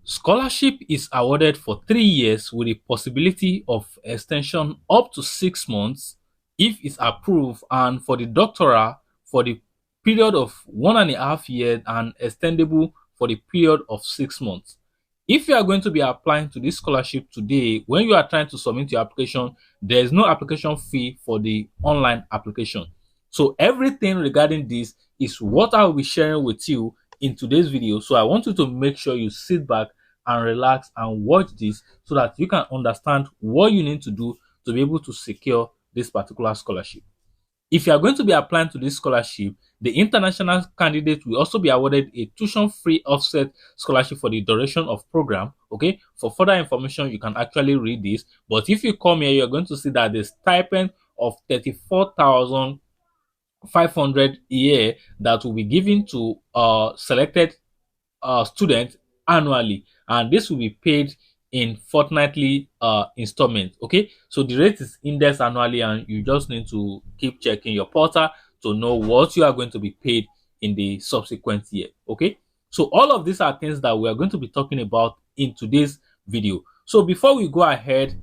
Scholarship is awarded for 3 years with a possibility of extension up to 6 months if it's approved, and for the doctoral for the period of 1.5 years and extendable for the period of 6 months. If you are going to be applying to this scholarship today, when you are trying to submit your application, there is no application fee for the online application. So everything regarding this is what I will be sharing with you in today's video. So I want you to make sure you sit back and relax and watch this so that you can understand what you need to do to be able to secure this particular scholarship. If you are going to be applying to this scholarship, the international candidate will also be awarded a tuition-free offset scholarship for the duration of program. Okay, for further information, you can actually read this. But if you come here, you're going to see that the stipend of 34,500 a year that will be given to selected students annually, and this will be paid in fortnightly installment. Okay, so the rate is indexed annually, and you just need to keep checking your portal to know what you are going to be paid in the subsequent year. Okay, so all of these are things that we are going to be talking about in today's video. So before we go ahead,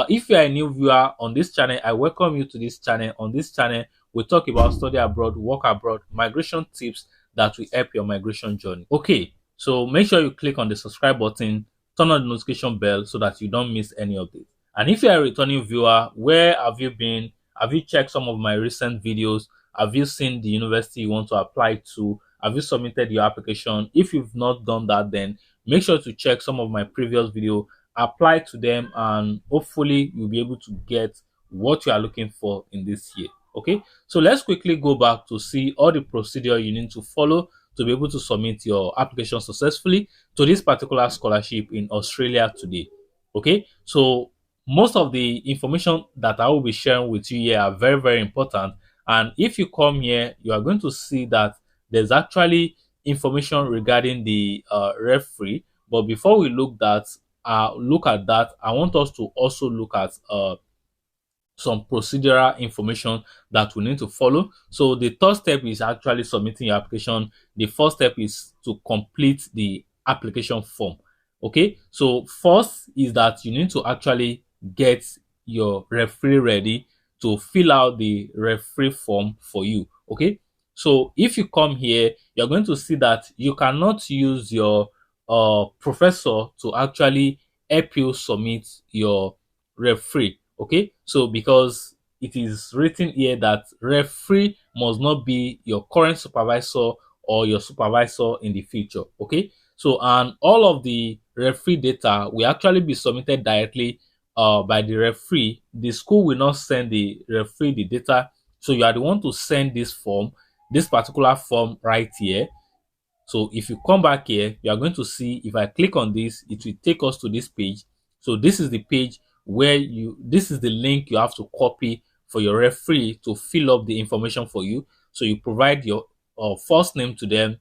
if you are a new viewer on this channel, I welcome you to this channel. On this channel, we talk about study abroad, work abroad, migration tips that will help your migration journey. Okay, so make sure you click on the subscribe button, turn on the notification bell so that you don't miss any updates. And if you are a returning viewer, where have you been? Have you checked some of my recent videos? Have you seen the university you want to apply to? Have you submitted your application? If you've not done that, then make sure to check some of my previous videos, apply to them, and hopefully you'll be able to get what you are looking for in this year. Okay, so let's quickly go back to see all the procedure you need to follow to be able to submit your application successfully to this particular scholarship in Australia today. Okay, so most of the information that I will be sharing with you here are very, very important. And if you come here, you are going to see that there's actually information regarding the referee. But before we look at that, I want us to also look at some procedural information that we need to follow. So the third step is actually submitting your application. The first step is to complete the application form. Okay, so first is that you need to actually get your referee ready to fill out the referee form for you. Okay, so if you come here, you're going to see that you cannot use your professor to actually help you submit your referee. Okay, so because it is written here that referee must not be your current supervisor or your supervisor in the future. Okay, so and all of the referee data will actually be submitted directly by the referee. The school will not send the referee the data, so you are the one to send this form, this particular form right here. So if you come back here, you are going to see, if I click on this, it will take us to this page. So this is the page where this is the link you have to copy for your referee to fill up the information for you. So you provide your first name to them,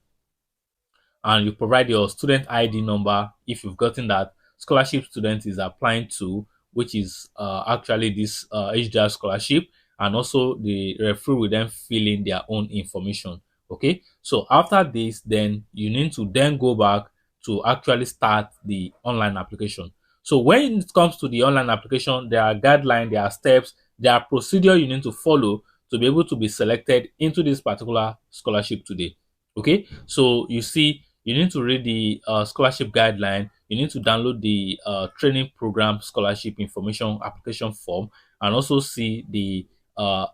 and you provide your student ID number if you've gotten that scholarship student is applying to, which is actually this HDR scholarship, and also the referee will then fill in their own information. Okay, so after this, then you need to then go back to actually start the online application. So when it comes to the online application, there are guidelines, there are steps, there are procedure you need to follow to be able to be selected into this particular scholarship today. Okay, so you see, you need to read the scholarship guideline. You need to download the training program scholarship information application form, and also see the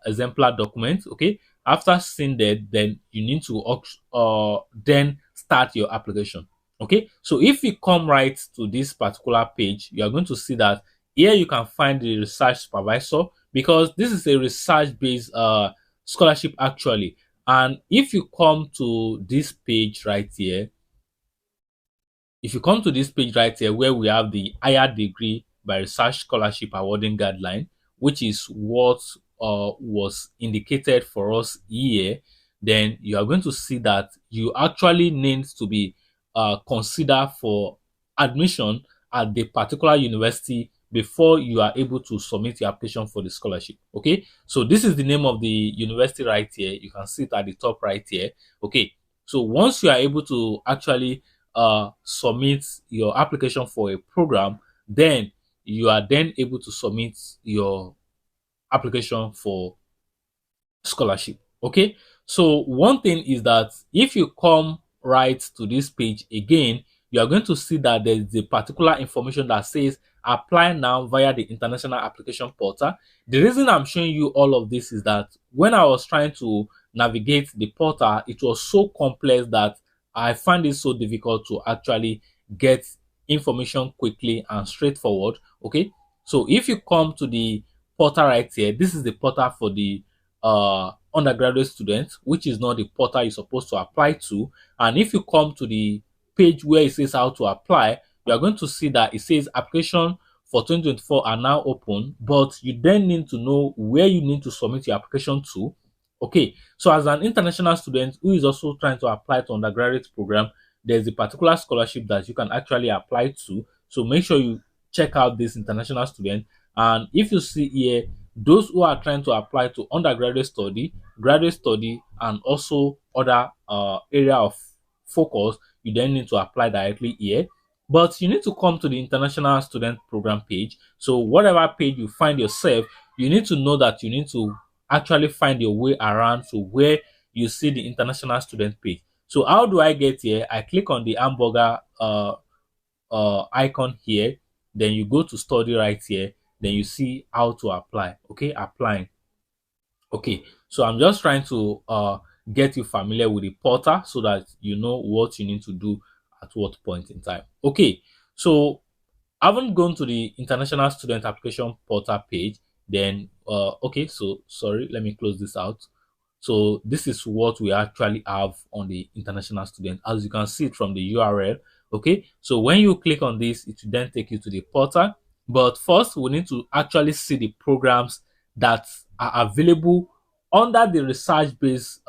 exemplar document. Okay, after seeing that, then you need to then start your application. Okay, so if you come right to this particular page, you are going to see that here you can find the research supervisor, because this is a research-based scholarship actually. And if you come to this page right here, where we have the higher degree by research scholarship awarding guideline, which is what was indicated for us here, then you are going to see that you actually need to be considered for admission at the particular university before you are able to submit your application for the scholarship. Okay, so this is the name of the university right here. You can see it at the top right here. Okay, so once you are able to actually submit your application for a program, then you are then able to submit your application for scholarship. Okay, so one thing is that if you come right to this page again, you are going to see that there is a particular information that says apply now via the international application portal. The reason I'm showing you all of this is that when I was trying to navigate the portal, it was so complex that I find it so difficult to actually get information quickly and straightforward. Okay, so if you come to the portal right here, this is the portal for the undergraduate students, which is not the portal you're supposed to apply to. And if you come to the page where it says how to apply, you are going to see that it says application for 2024 are now open, but you then need to know where you need to submit your application to. Okay, so as an international student who is also trying to apply to undergraduate program, there's a particular scholarship that you can actually apply to. So make sure you check out this international student. And if you see here, those who are trying to apply to undergraduate study, graduate study, and also other area of focus, you then need to apply directly here. But you need to come to the International Student Program page. So whatever page you find yourself, you need to know that you need to actually find your way around to where you see the International Student page. So how do I get here? I click on the hamburger icon here. Then you go to study right here. Then you see how to apply. Okay, applying. Okay, so I'm just trying to get you familiar with the portal so that you know what you need to do at what point in time. Okay, so I haven't gone to the International Student Application Portal page. Then, okay, so sorry, let me close this out. So this is what we actually have on the International Student, as you can see it from the URL. Okay, so when you click on this, it will then take you to the portal. But first, we need to actually see the programs that are available under the research-based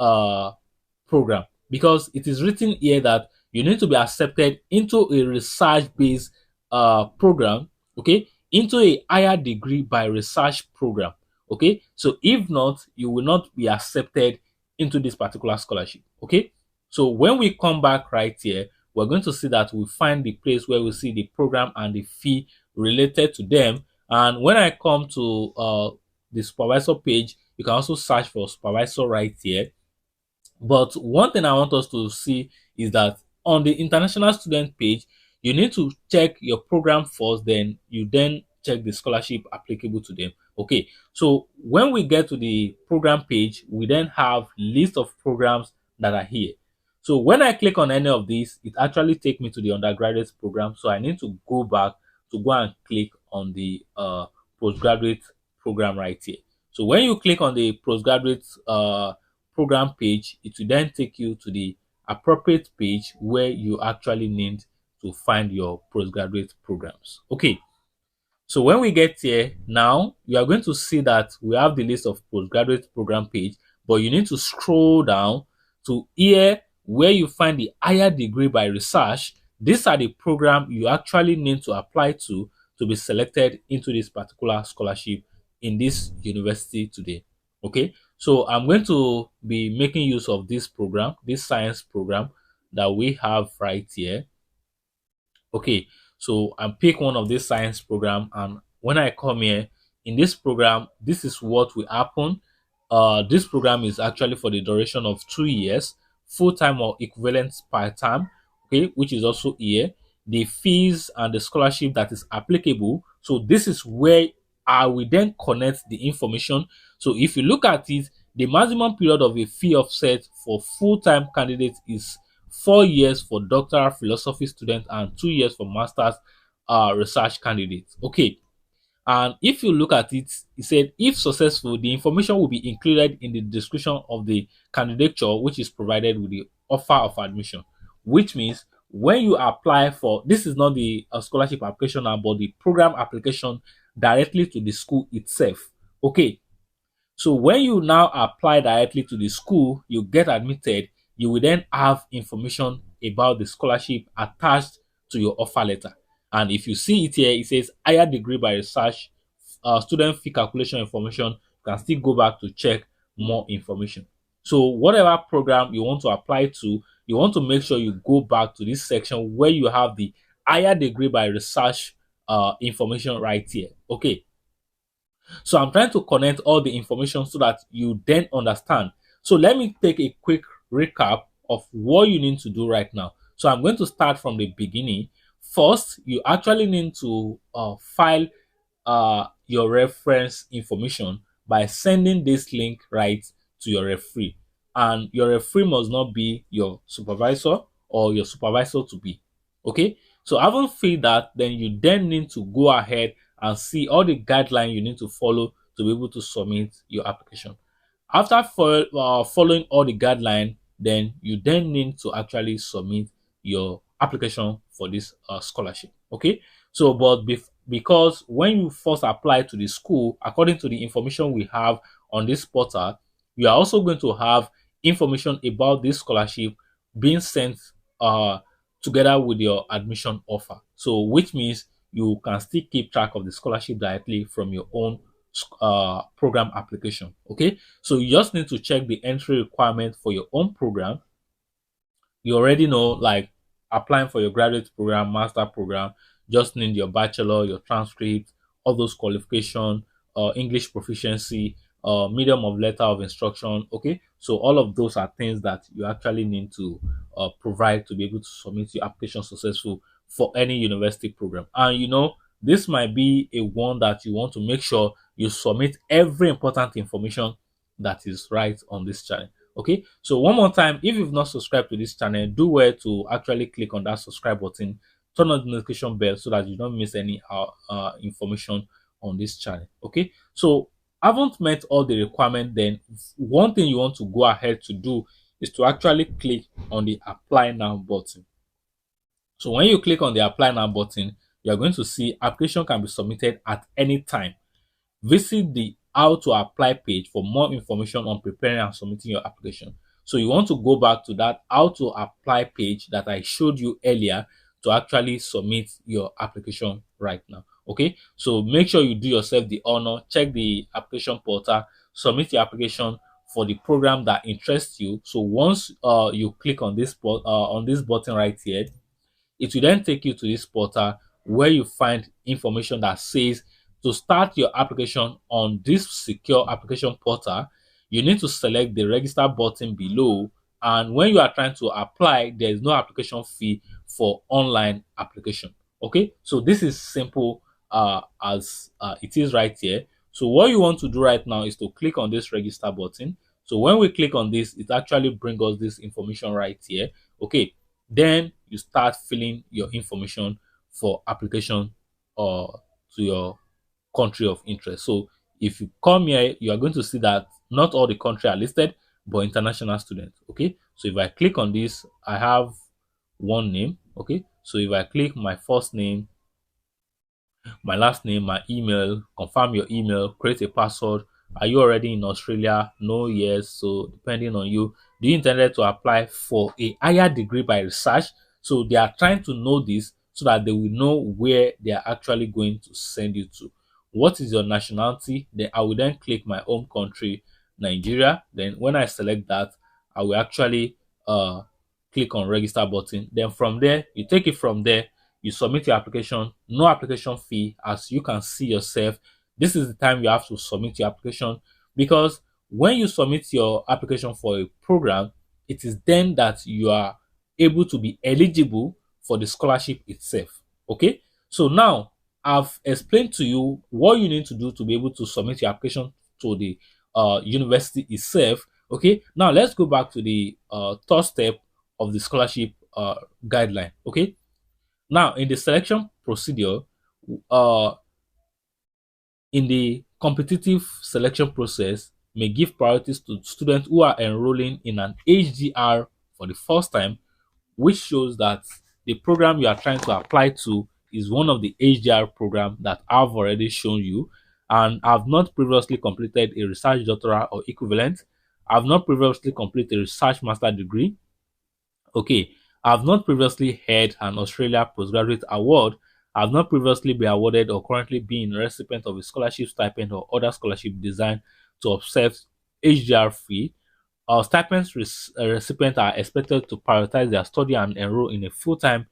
program, because it is written here that you need to be accepted into a research-based program, okay, into a higher degree by research program. Okay, so if not, you will not be accepted into this particular scholarship. Okay, so when we come back right here, we're going to see that we find the place where we see the program and the fee related to them. And when I come to the supervisor page, you can also search for supervisor right here. But one thing I want us to see is that on the international student page, you need to check your program first, then you then check the scholarship applicable to them. Okay, so when we get to the program page, we then have list of programs that are here. So when I click on any of these, it actually takes me to the undergraduate program. So I need to go back to go and click on the postgraduate program right here. So when you click on the postgraduate program page, it will then take you to the appropriate page where you actually need to find your postgraduate programs. Okay, so when we get here now, you are going to see that we have the list of postgraduate program page, but you need to scroll down to here where you find the higher degree by research. These are the program you actually need to apply to be selected into this particular scholarship in this university today. Okay, so I'm going to be making use of this program, this science program that we have right here. Okay, so I pick one of this science program, and when I come here in this program, this is what will happen. This program is actually for the duration of 2 years, full-time or equivalent part-time, okay, which is also here. The fees and the scholarship that is applicable. So this is where I will then connect the information. So if you look at it, the maximum period of a fee offset for full-time candidates is 4 years for doctoral philosophy students and 2 years for master's research candidates. Okay. And if you look at it, it said, if successful, the information will be included in the description of the candidature, which is provided with the offer of admission, which means when you apply for, this is not the scholarship application now, but the program application directly to the school itself. Okay. So when you now apply directly to the school, you get admitted, you will then have information about the scholarship attached to your offer letter. And if you see it here, it says higher degree by research, student fee calculation information. You can still go back to check more information. So whatever program you want to apply to, you want to make sure you go back to this section where you have the higher degree by research information right here. Okay, so I'm trying to connect all the information so that you then understand. So let me take a quick recap of what you need to do right now. So I'm going to start from the beginning. First, you actually need to file your reference information by sending this link right to your referee. And your referee must not be your supervisor or your supervisor to be. Okay. So having filled that, then you then need to go ahead and see all the guidelines you need to follow to be able to submit your application. After following all the guidelines, then you then need to actually submit your application for this scholarship. Okay. So, but because when you first apply to the school, according to the information we have on this portal, you are also going to have information about this scholarship being sent uh, together with your admission offer. So, which means you can still keep track of the scholarship directly from your own program application. Okay, so you just need to check the entry requirement for your own program. You already know, like applying for your graduate program, master program, just need your bachelor, your transcript, all those qualification, English proficiency, medium of letter of instruction. Okay, so all of those are things that you actually need to provide to be able to submit your application successful for any university program. And you know, this might be a one that you want to make sure you submit every important information that is right on this channel. Okay, so one more time, if you've not subscribed to this channel, do well to actually click on that subscribe button, turn on the notification bell so that you don't miss any information on this channel. Okay, so haven't met all the requirements, then one thing you want to go ahead to do is to actually click on the apply now button. So when you click on the apply now button, you're going to see application can be submitted at any time. Visit the how to apply page for more information on preparing and submitting your application. So you want to go back to that how to apply page that I showed you earlier to actually submit your application right now. Okay, so make sure you do yourself the honor, check the application portal, submit your application for the program that interests you. So once you click on this button right here, it will then take you to this portal where you find information that says to start your application on this secure application portal, you need to select the register button below. And when you are trying to apply, there is no application fee for online application. Okay, so this is simple as it is right here. So what you want to do right now is to click on this register button. So when we click on this, it actually brings us this information right here. Okay, then you start filling your information for application to your country of interest. So if you come here, you are going to see that not all the country are listed, but international students. Okay, so if I click on this, I have one name. Okay, so if I click my first name, my last name, my email, confirm your email, create a password. Are you already in Australia? No, yes. So depending on you, do you intended to apply for a higher degree by research? So they are trying to know this so that they will know where they are actually going to send you to. What is your nationality? Then I will then click my home country, Nigeria. Then when I select that, I will actually click on register button. Then from there, you take it from there, you submit your application, no application fee. As you can see yourself, this is the time you have to submit your application, because when you submit your application for a program, it is then that you are able to be eligible for the scholarship itself. Okay, so now I've explained to you what you need to do to be able to submit your application to the university itself. Okay, now let's go back to the third step of the scholarship guideline. Okay, now in the selection procedure, uh, in the competitive selection process, may give priorities to students who are enrolling in an HDR for the first time, which shows that the program you are trying to apply to is one of the HDR program that I've already shown you, and I've not previously completed a research doctoral or equivalent. I've not previously completed a research master degree. Okay, I've not previously had an Australia postgraduate award. I've not previously been awarded or currently been a recipient of a scholarship stipend or other scholarship designed to offset HDR fee. Stipends recipients are expected to prioritize their study and enroll in a full-time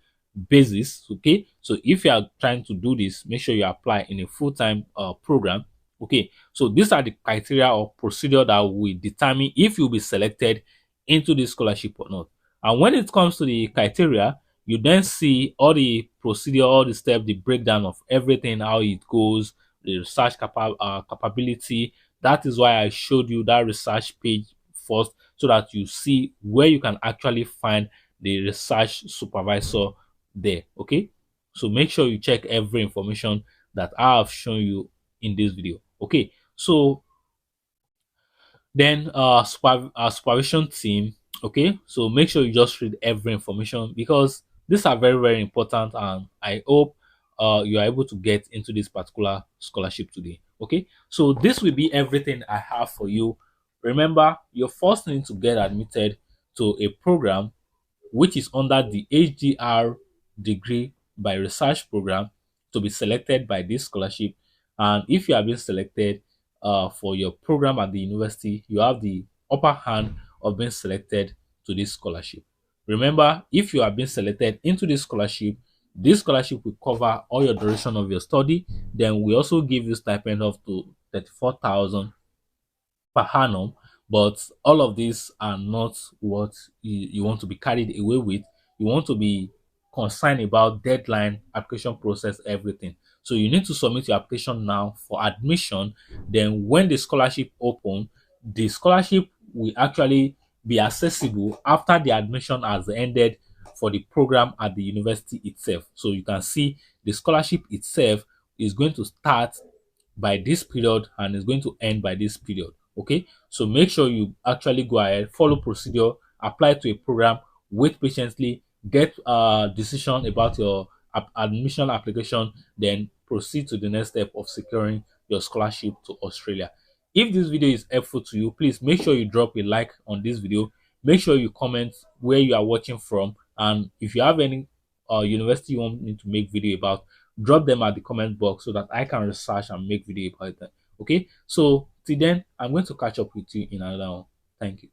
basis. Okay, so if you are trying to do this, make sure you apply in a full-time program. Okay, so these are the criteria or procedure that will determine if you'll be selected into this scholarship or not. And when it comes to the criteria, you then see all the procedure, all the steps, the breakdown of everything, how it goes, the research capability. That is why I showed you that research page first, so that you see where you can actually find the research supervisor there. Okay, so make sure you check every information that I have shown you in this video. Okay, so then supervision team. Okay, so make sure you just read every information, because these are very, very important, and I hope you are able to get into this particular scholarship today. Okay, so this will be everything I have for you. Remember, you first need to get admitted to a program which is under the HDR degree by research program to be selected by this scholarship. And if you have been selected for your program at the university, you have the upper hand of being selected to this scholarship. Remember, if you have been selected into this scholarship will cover all your duration of your study. Then we also give you stipend up to 34,000 per annum. But all of these are not what you want to be carried away with. You want to be concerned about deadline, application process, everything. So you need to submit your application now for admission. Then when the scholarship open, the scholarship will actually be accessible after the admission has ended for the program at the university itself. So you can see the scholarship itself is going to start by this period and is going to end by this period. Okay, so make sure you actually go ahead, follow procedure, apply to a program, wait patiently, get a decision about your admission application, then proceed to the next step of securing your scholarship to Australia. If this video is helpful to you, please make sure you drop a like on this video. Make sure you comment where you are watching from, and if you have any university you want me to make video about, drop them at the comment box so that I can research and make video about it. Okay, so till then, I'm going to catch up with you in another one. Thank you.